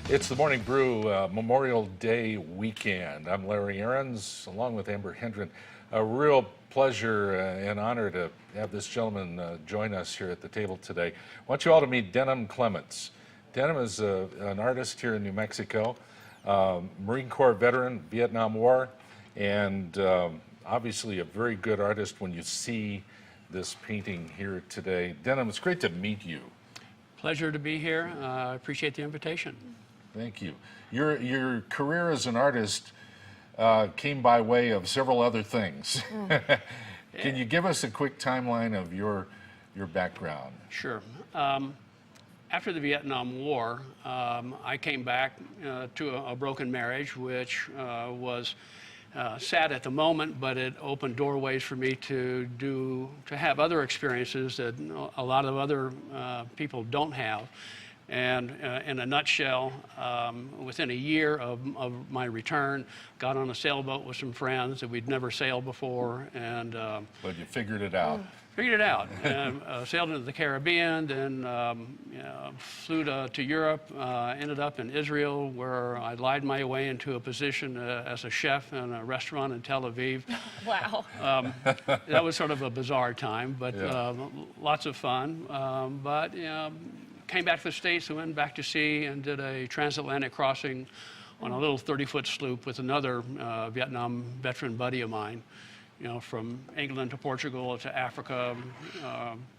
It's the Morning Brew Memorial Day weekend. I'm Larry Ahrens, along with Amber Hendren. A real pleasure and honor to have this gentleman join us here at the table today. I want you all to meet Denham Clements. Denham is an artist here in New Mexico, Marine Corps veteran, Vietnam War, and obviously a very good artist when you see this painting here today. Denham, it's great to meet you. Pleasure to be here. I appreciate the invitation. Thank you. Your career as an artist came by way of several other things. Can you give us a quick timeline of your background? Sure. After the Vietnam War, I came back to a broken marriage, which was sad at the moment, but it opened doorways for me to have other experiences that a lot of other people don't have. And in a nutshell, within a year of my return, got on a sailboat with some friends that we'd never sailed before, and but you figured it out. Figured it out. And sailed into the Caribbean, then flew to Europe, ended up in Israel, where I lied my way into a position as a chef in a restaurant in Tel Aviv. Wow. That was sort of a bizarre time, but Yeah. Lots of fun. But came back to the States and went back to sea and did a transatlantic crossing on a little 30-foot sloop with another Vietnam veteran buddy of mine. You know, from England to Portugal to Africa,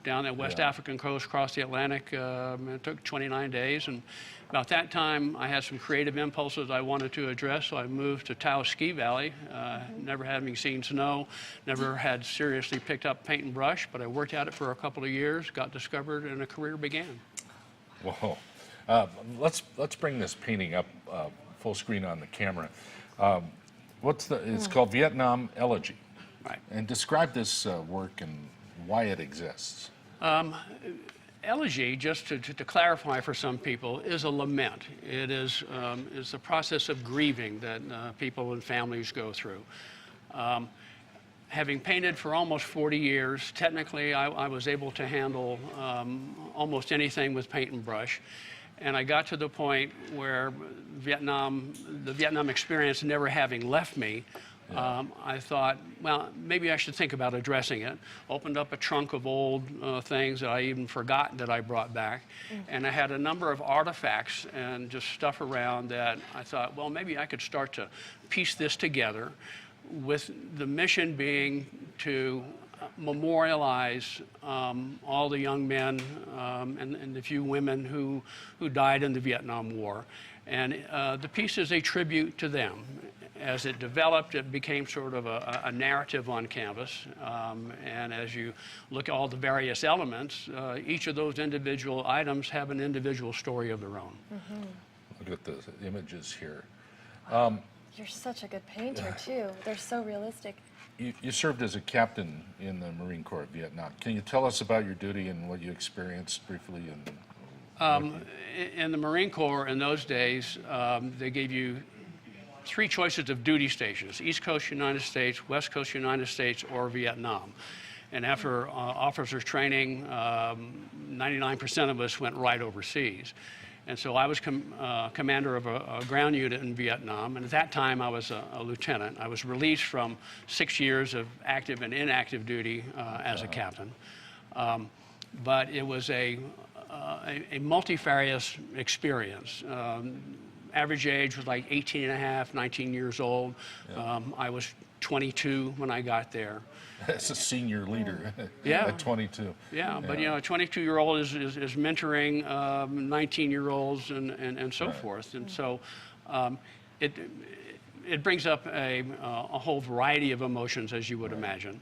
down the West African coast, across the Atlantic. It took 29 days. And about that time, I had some creative impulses I wanted to address, so I moved to Taos Ski Valley, never having seen snow, never had seriously picked up paint and brush, but I worked at it for a couple of years, got discovered, and a career began. Whoa. Let's bring this painting up full screen on the camera. It's called Vietnam Elegy. Right. And describe this work and why it exists. Elegy, just to clarify for some people, is a lament. It is the process of grieving that people and families go through. Having painted for almost 40 years, technically I was able to handle almost anything with paint and brush. And I got to the point where the Vietnam experience never having left me, I thought, well, maybe I should think about addressing it. Opened up a trunk of old things that I even forgot that I brought back. And I had a number of artifacts and just stuff around that I thought, well, maybe I could start to piece this together, with the mission being to memorialize all the young men and the few women who died in the Vietnam War. And the piece is a tribute to them. As it developed, it became sort of a narrative on canvas. And as you look at all the various elements, each of those individual items have an individual story of their own. Look at the images here. You're such a good painter, too. They're so realistic. You served as a captain in the Marine Corps of Vietnam. Can you tell us about your duty and what you experienced briefly? In the Marine Corps in those days, they gave you 3 choices of duty stations: East Coast United States, West Coast United States, or Vietnam. And after officers training, 99% of us went right overseas. And so I was commander of a ground unit in Vietnam, and at that time I was a lieutenant. I was released from 6 years of active and inactive duty as a captain. But it was a multifarious experience. Average age was like 18 and a half, 19 years old. I was 22 when I got there. As a senior leader at 22. Yeah, but you know, a 22-year-old is mentoring 19-year-olds and so forth. And so it brings up a whole variety of emotions, as you would imagine.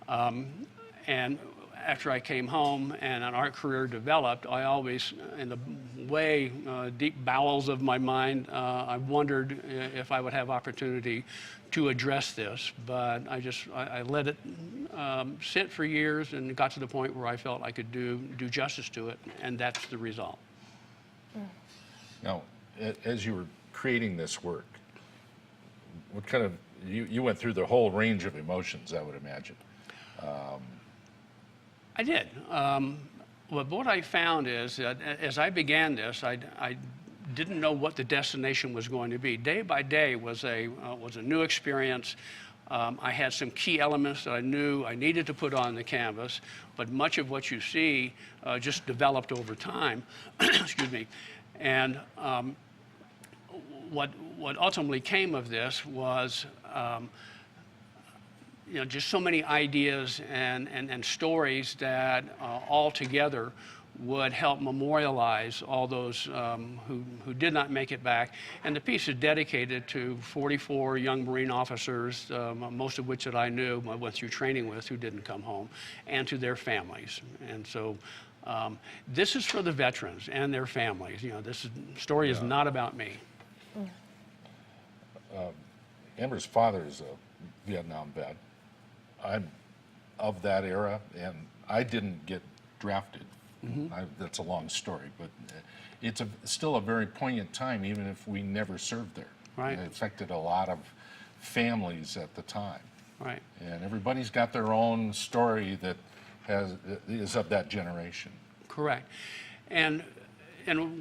And after I came home and an art career developed, I always, in the way deep bowels of my mind, I wondered if I would have opportunity to address this. But I let it sit for years and got to the point where I felt I could do justice to it, and that's the result. Now, as you were creating this work, what kind of, you went through the whole range of emotions, I would imagine. I did. Well, what I found is that as I began this, I didn't know what the destination was going to be. Day by day was a new experience. I had some key elements that I knew I needed to put on the canvas, but much of what you see just developed over time. Excuse me. And what ultimately came of this was just so many ideas and stories that all together would help memorialize all those who did not make it back. And the piece is dedicated to 44 young Marine officers, most of which that I knew, I went through training with, who didn't come home, and to their families. And so this is for the veterans and their families. This story is not about me. Amber's father is a Vietnam vet. I'm of that era, and I didn't get drafted. That's a long story, but it's still a very poignant time, even if we never served there. Right. It affected a lot of families at the time. Right. And everybody's got their own story that is of that generation. Correct. And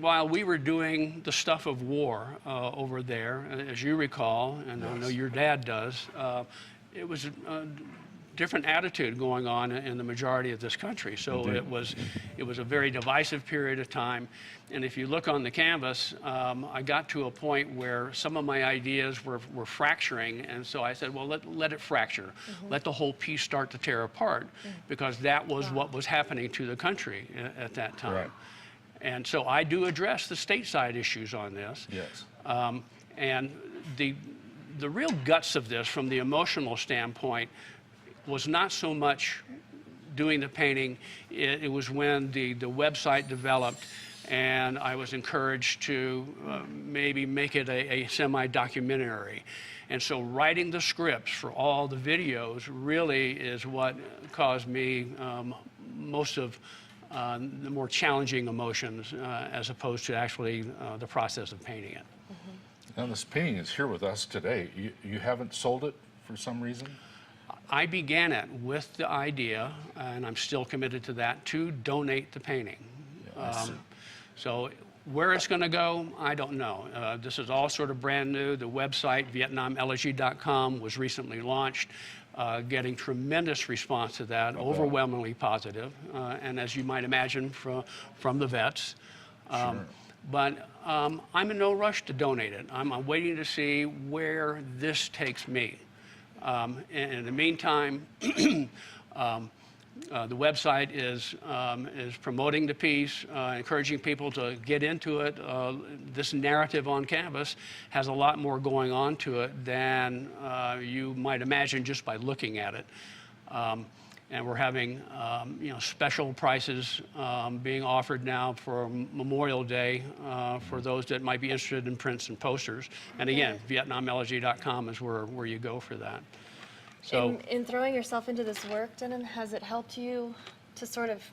while we were doing the stuff of war over there, as you recall, and I know your dad does, it was a different attitude going on in the majority of this country. So Indeed. it was a very divisive period of time. And if you look on the canvas, I got to a point where some of my ideas were fracturing. And so I said, well, let it fracture. Let the whole piece start to tear apart, because that was what was happening to the country at that time. Right. And so I do address the stateside issues on this. Yes. And the real guts of this, from the emotional standpoint, was not so much doing the painting. It was when the website developed, and I was encouraged to maybe make it a semi-documentary. And so writing the scripts for all the videos really is what caused me most of the more challenging emotions, as opposed to actually the process of painting it. Now, this painting is here with us today. You haven't sold it for some reason? I began it with the idea, and I'm still committed to that, to donate the painting. So where it's going to go, I don't know. This is all sort of brand new. The website, VietnamElegy.com, was recently launched, getting tremendous response to that, overwhelmingly positive, and as you might imagine, from the vets. But I'm in no rush to donate it. I'm waiting to see where this takes me. And in the meantime, the website is promoting the piece, encouraging people to get into it. This narrative on canvas has a lot more going on to it than you might imagine just by looking at it. And we're having special prices being offered now for Memorial Day for those that might be interested in prints and posters. And again, VietnamElegy.com is where you go for that. So in throwing yourself into this work, Denham, has it helped you to sort of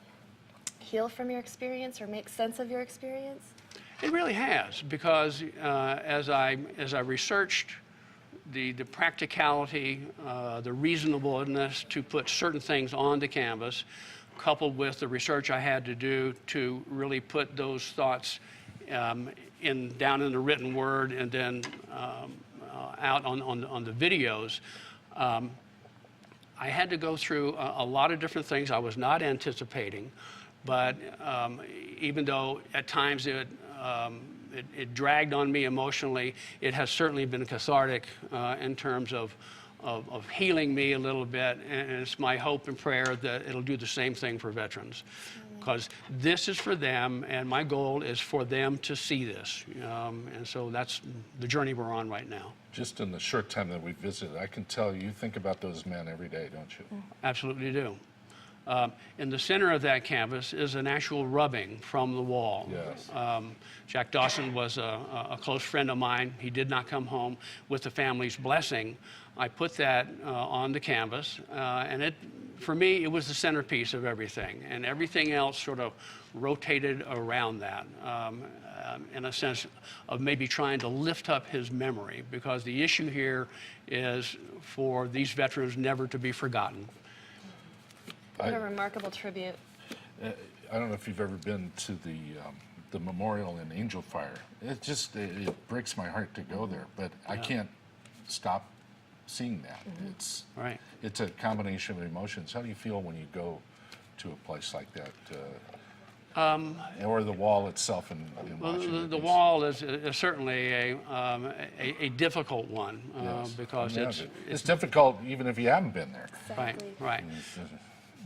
heal from your experience or make sense of your experience? it really has, because as I researched the practicality, the reasonableness to put certain things on the canvas, coupled with the research I had to do to really put those thoughts down in the written word and then out on the videos. I had to go through a lot of different things I was not anticipating, but even though at times it dragged on me emotionally, it has certainly been cathartic in terms of healing me a little bit, and it's my hope and prayer that it'll do the same thing for veterans, because this is for them, and my goal is for them to see this, and so that's the journey we're on right now. Just in the short time that we visited, I can tell you think about those men every day, don't you? Absolutely do. In the center of that canvas is an actual rubbing from the wall. Yes. Jack Dawson was a close friend of mine. He did not come home with the family's blessing. I put that on the canvas, and for me, it was the centerpiece of everything, and everything else sort of rotated around that, in a sense of maybe trying to lift up his memory, because the issue here is for these veterans never to be forgotten. What a remarkable tribute. I don't know if you've ever been to the the memorial in Angel Fire. It breaks my heart to go there, but I can't stop seeing that. Right. It's a combination of emotions. How do you feel when you go to a place like that? Or the wall itself in Well, Washington? the wall is certainly a difficult one Yes. because Imagine. It's difficult even if you haven't been there. right, Exactly. right.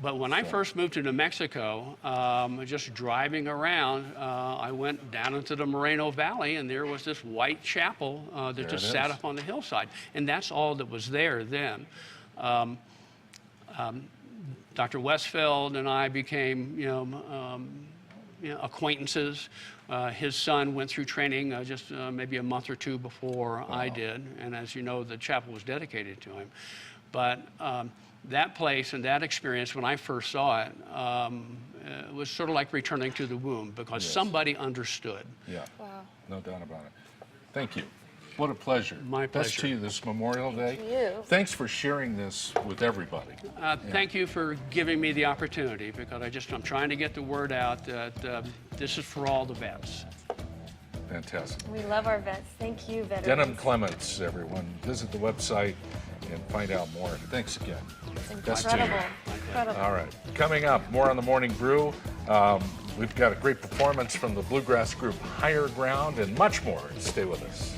But when I first moved to New Mexico, just driving around, I went down into the Moreno Valley, and there was this white chapel that There just it sat is. up on the hillside, and that's all that was there then. Dr. Westfeld and I became, acquaintances. His son went through training just maybe a month or two before I did, and as you know, the chapel was dedicated to him. But that place and that experience, when I first saw it, was sort of like returning to the womb because Yes. somebody understood. Yeah, Wow. no doubt about it. Thank you. What a pleasure. My Best pleasure. to you this Memorial Day. Thank you. Thanks for sharing this with everybody. Thank you for giving me the opportunity because I'm trying to get the word out that this is for all the vets. Fantastic. We love our vets. Thank you, veterans. Denham Clements, everyone. Visit the website and find out more. Thanks again. Best to you. Incredible. Incredible. All right. Coming up, more on the Morning Brew. We've got a great performance from the bluegrass group Higher Ground and much more. Stay with us.